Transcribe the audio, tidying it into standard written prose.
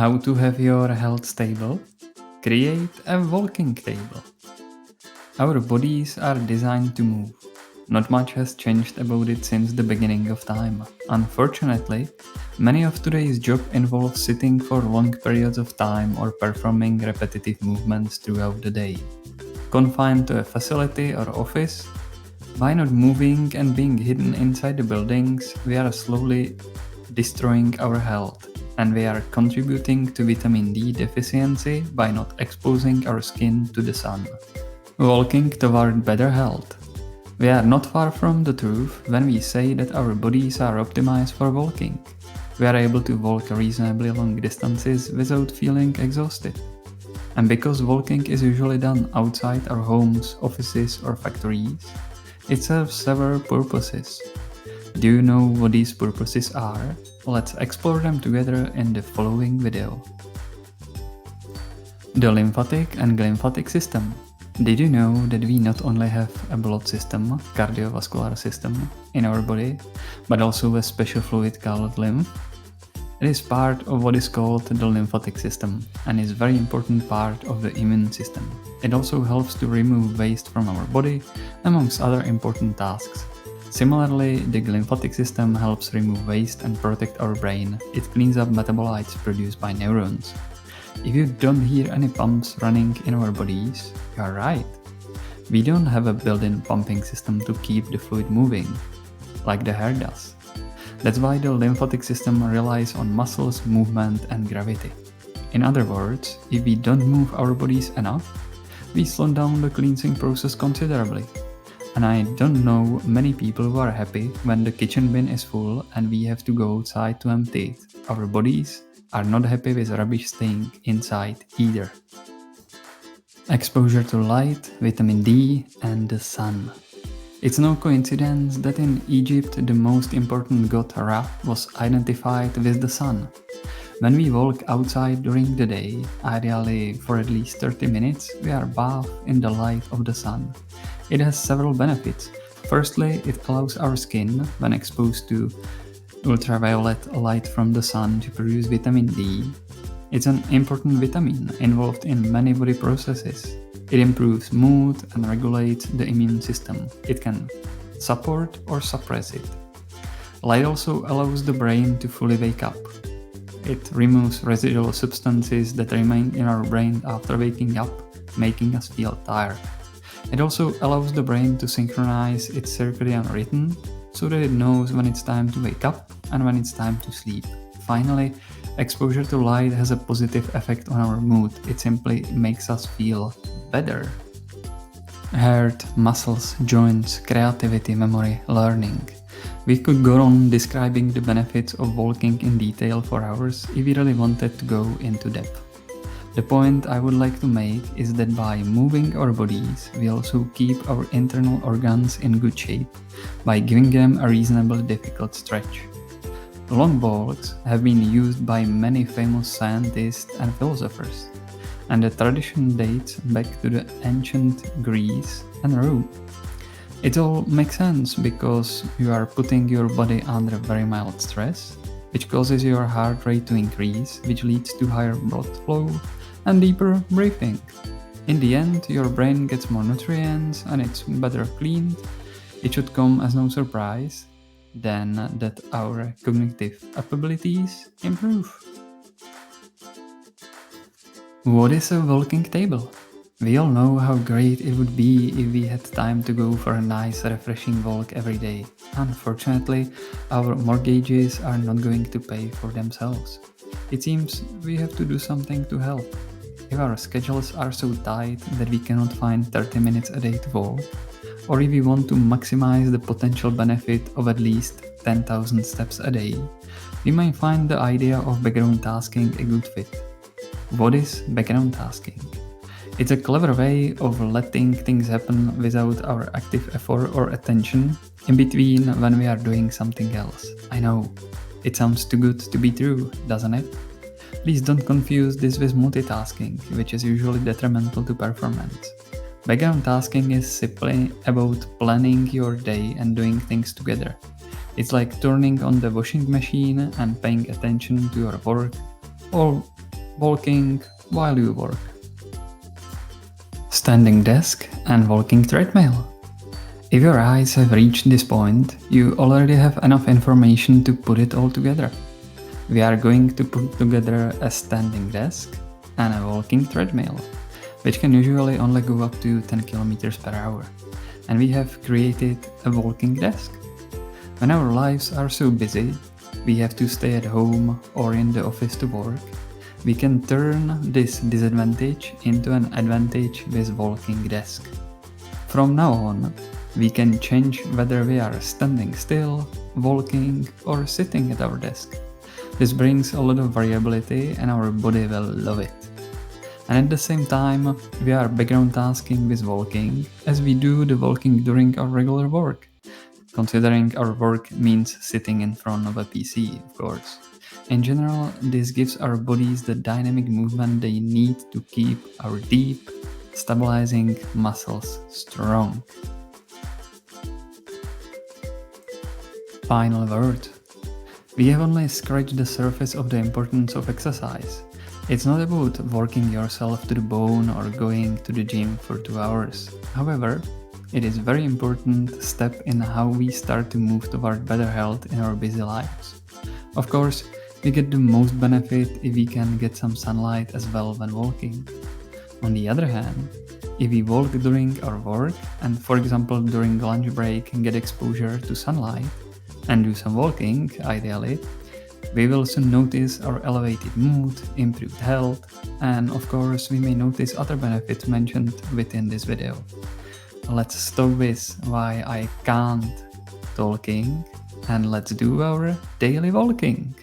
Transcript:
How to have your health stable? Create a walking table. Our bodies are designed to move. Not much has changed about it since the beginning of time. Unfortunately, many of today's jobs involve sitting for long periods of time or performing repetitive movements throughout the day. Confined to a facility or office, by not moving and being hidden inside the buildings, we are slowly destroying our health, and we are contributing to vitamin D deficiency by not exposing our skin to the sun. Walking toward better health. We are not far from the truth when we say that our bodies are optimized for walking. We are able to walk reasonably long distances without feeling exhausted. And because walking is usually done outside our homes, offices, or factories, it serves several purposes. Do you know what these purposes are? Let's explore them together in the following video. The lymphatic and glymphatic system. Did you know that we not only have a blood system, cardiovascular system, in our body, but also a special fluid called lymph? It is part of what is called the lymphatic system and is a very important part of the immune system. It also helps to remove waste from our body, amongst other important tasks. Similarly, the glymphatic system helps remove waste and protect our brain. It cleans up metabolites produced by neurons. If you don't hear any pumps running in our bodies, you are right. We don't have a built-in pumping system to keep the fluid moving, like the hair does. That's why the lymphatic system relies on muscles, movement, and gravity. In other words, if we don't move our bodies enough, we slow down the cleansing process considerably. And I don't know many people who are happy when the kitchen bin is full and we have to go outside to empty it. Our bodies are not happy with rubbish staying inside either. Exposure to light, vitamin D, and the sun. It's no coincidence that in Egypt the most important god Ra was identified with the sun. When we walk outside during the day, ideally for at least 30 minutes, we are bathed in the light of the sun. It has several benefits. Firstly, it allows our skin, when exposed to ultraviolet light from the sun, to produce vitamin D. It's an important vitamin involved in many body processes. It improves mood and regulates the immune system. It can support or suppress it. Light also allows the brain to fully wake up. It removes residual substances that remain in our brain after waking up, making us feel tired. It also allows the brain to synchronize its circadian rhythm so that it knows when it's time to wake up and when it's time to sleep. Finally, exposure to light has a positive effect on our mood. It simply makes us feel better. Heart, muscles, joints, creativity, memory, learning. We could go on describing the benefits of walking in detail for hours if we really wanted to go into depth. The point I would like to make is that by moving our bodies, we also keep our internal organs in good shape by giving them a reasonably difficult stretch. Long walks have been used by many famous scientists and philosophers, and the tradition dates back to the ancient Greece and Rome. It all makes sense because you are putting your body under very mild stress, which causes your heart rate to increase, which leads to higher blood flow and deeper breathing. In the end, your brain gets more nutrients and it's better cleaned. It should come as no surprise then that our cognitive abilities improve. What is a walking table? We all know how great it would be if we had time to go for a nice, refreshing walk every day. Unfortunately, our mortgages are not going to pay for themselves. It seems we have to do something to help. If our schedules are so tight that we cannot find 30 minutes a day to walk, or if we want to maximize the potential benefit of at least 10,000 steps a day, we might find the idea of background tasking a good fit. What is background tasking? It's a clever way of letting things happen without our active effort or attention in between when we are doing something else. I know, it sounds too good to be true, doesn't it? Please don't confuse this with multitasking, which is usually detrimental to performance. Background tasking is simply about planning your day and doing things together. It's like turning on the washing machine and paying attention to your work all walking while you work. Standing desk and walking treadmill. If your eyes have reached this point, you already have enough information to put it all together. We are going to put together a standing desk and a walking treadmill, which can usually only go up to 10 km per hour. And we have created a walking desk. When our lives are so busy, we have to stay at home or in the office to work, we can turn this disadvantage into an advantage with walking desk. From now on, we can change whether we are standing still, walking, or sitting at our desk. This brings a lot of variability and our body will love it. And at the same time, we are background tasking with walking as we do the walking during our regular work, considering our work means sitting in front of a PC, of course. In general, this gives our bodies the dynamic movement they need to keep our deep, stabilizing muscles strong. Final word. We have only scratched the surface of the importance of exercise. It's not about working yourself to the bone or going to the gym for 2 hours. However, it is a very important step in how we start to move toward better health in our busy lives. Of course, we get the most benefit if we can get some sunlight as well when walking. On the other hand, if we walk during our work and, for example, during lunch break get exposure to sunlight and do some walking, ideally, we will soon notice our elevated mood, improved health, and of course we may notice other benefits mentioned within this video. Let's stop with why I can't talking and let's do our daily walking.